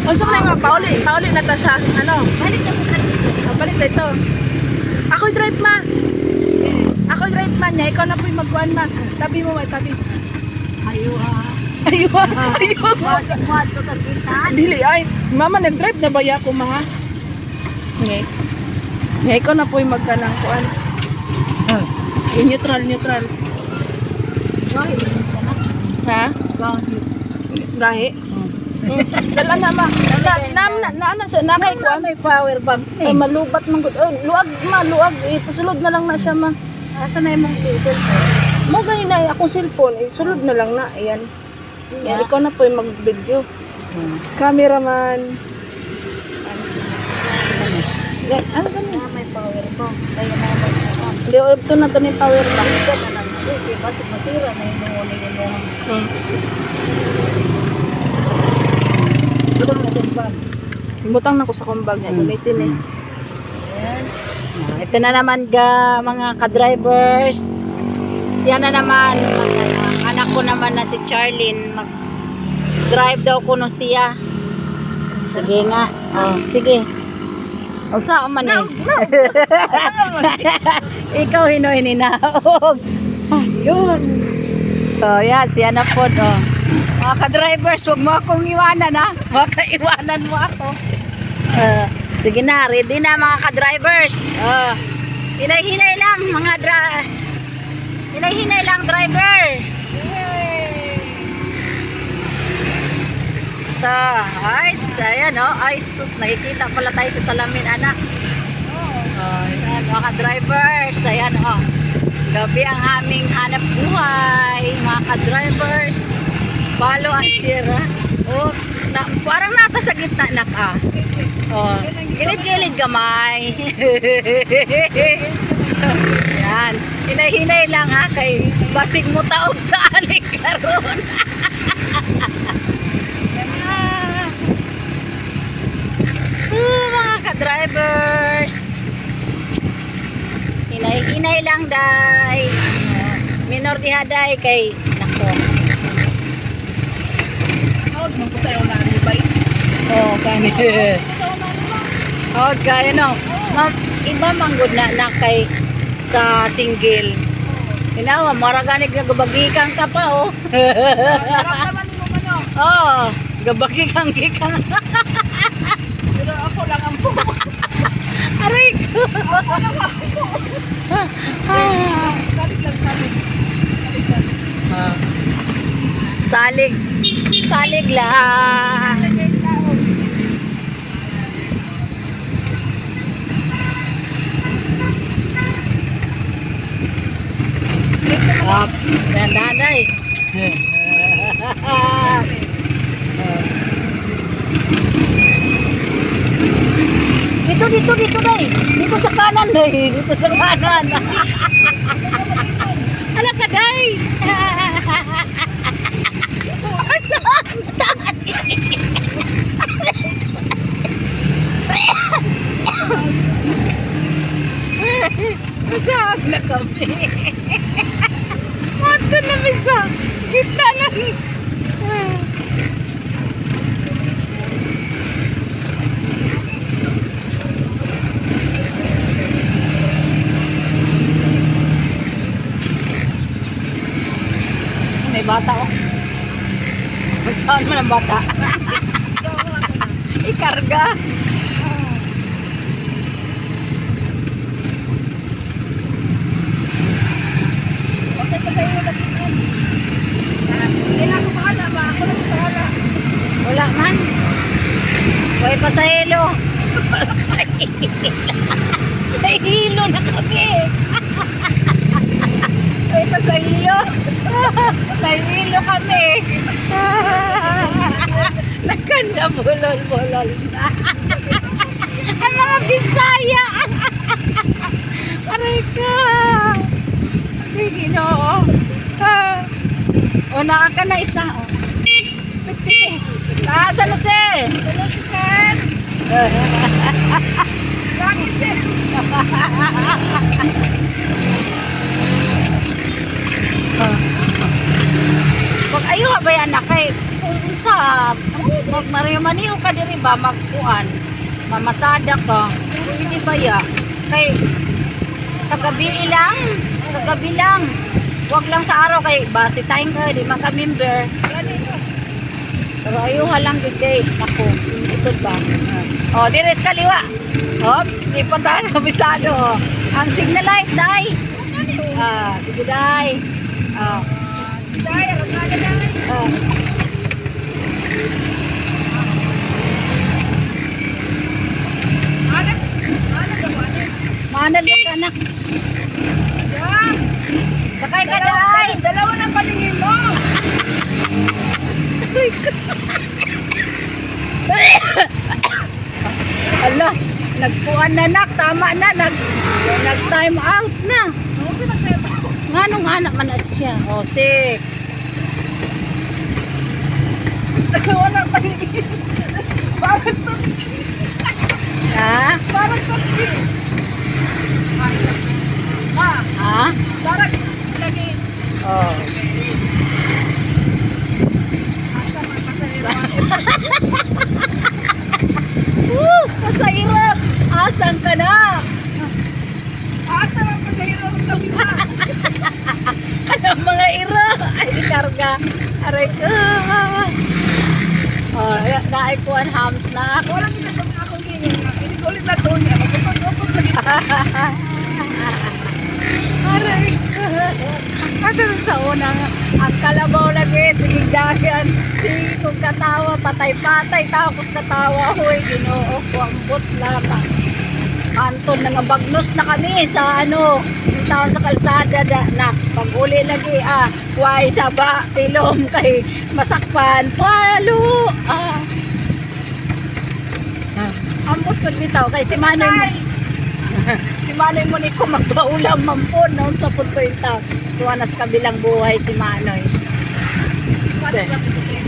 Unsa man nga pauli na ta sa ano? Balik na mo kanito. Balik dito. Ako drive ma. Ako drive man niya, ikaw na po'y magkuhan ma. Tabi mo may tabi. Ayo ha. Ayun, ayun. Basig mo ato tas bintahan. Dili ay, mama nag-drive na ba ya ko ma ha? Ngay. Ngay ikaw na po'y magkanang kuhan. Neutral. Gahi. Ha? Gahi. Gahi. Dala na ma. Na sa nakay kuhan. May power bank. Ay malubat man gud. Luag. Ipasulod na lang na siya ma. Asa na imong diesel? Mo gani na akong cellphone, sulod na lang na. Ayan. Yan, ikaw na po yung mag-video. Cameraman. Ano ba niya? May power bank. Kaya na ba ito? Hindi, ito na ito ni power bank. Okay, basig masira na yung Butang na ko sa kumbag niya. Gamitin eh. Ito na naman ga mga ka-drivers. Siya na naman anak ko naman na si Charlene mag-drive daw kuno siya. Sige nga. Oh, sige. O saan man eh. Ikaw hinoy ni naog. Ayun. So yeah, siya na po. Oh. Mga ka-drivers, huwag mo akong iwanan ha. Baka iwanan mo ako. Sige na, ready na mga ka-drivers. Hinay-hinay lang mga hinay-hinay lang driver. So, ay, ayan o. Ay, sus, nakikita pala tayo sa salamin, anak. Ayan, mga ka-drivers. Ayan o. Gabi ang aming hanap buhay. Mga ka-drivers. Palo ang sira. Oops, parang nata sa gitna, anak ah. Oh, gilid-gilid kamay. Yan. Hinay-hinay lang ha kay basig mo taog taalik karon. Mga ka-drivers. Hinay-hinay lang day. Minor diha day kay nako. Huwag mo ko sa'yo na ano ba eh? Oh, kani. Oh, kaya no. Ma'am, iba manggod na kay sa single. Hinawa, maraganig na gabagikan ka pa, oh. Naramdaman mo ba no? Oh, gabagikan gikang. Pero ako lang ang po. Aray ko. Salig lang. Salig. Salig lang. Ops, danday. Dito day. Dito sa kanan day. Dito sa kanan. Ala ka day. Masag na kami. Mato na misa. Kita lang. May bata oh. Saan mo ng bata? Ikarga. Okay pa sa'yo na dito. Hindi na ako bahala ba? Ako lang bahala. Wala man. Huwag pa sa hilo. May hilo na kami. Huwag pa sa hilo. May hilo kami. Nagkanda bulol-bulol na. Ang mga Bisaya. Aray ka. Ay, Ginoo. O, nakaka na isa. O. Pit-pit. San Jose. San Jose, sir. Bakit, sir? Pag ayaw ba yan na kay sa Mario maniho ka diri ba magkuan. Mamasada ka. Hindi ba ya? Kay sa gabi lang. Sa gabi lang. Wag lang sa araw kay base tayong ka di man ka member. Pero ayuha lang gid kay nako. Isod ba? Oh, diri sa kaliwa. Oops, di pa tayo kabisado. Ang signal light dai. Sige dai. Sige dai, ang dai. Mana ka anak? Sakay ka dai. Dalawa ng paningin mo. Ala, nagpuan na nak, tama na, nag time out na. Nganong anak man na siya? Oh, 6. Dalawa ng paningin. Parang tutski. Ha? Parang tutski. Ha? Parang tutski lagi. Oh. Pasahero! Asan ka na? Asa lang pasahero ng tabita. Ano mga iro? Ay, karga. Aray ko. Oh, naikuan hams na. Walang ginagawa na akong ganyan. Hindi ko ulit na to niya. Magpapag-upag lagi. Aray ko. Kasi sa unang, ang kalabaw lagi, sige dagan. Sige kong katawa, patay-patay, tapos katawa. Huy, ginoo ko ang butla ka. Anton na nga bagnos na kami sa ano, yung taon sa kalsada na pag-uli lagi why saba, tilom kay masakpan, palo. Ambot ko bitaw kay si Manoy. Si Manoy mo ni ko magbaulam mampon noon sa punto yung tao. Tuwa na sa kabilang buhay si Manoy. Paano lang ito sa'yo?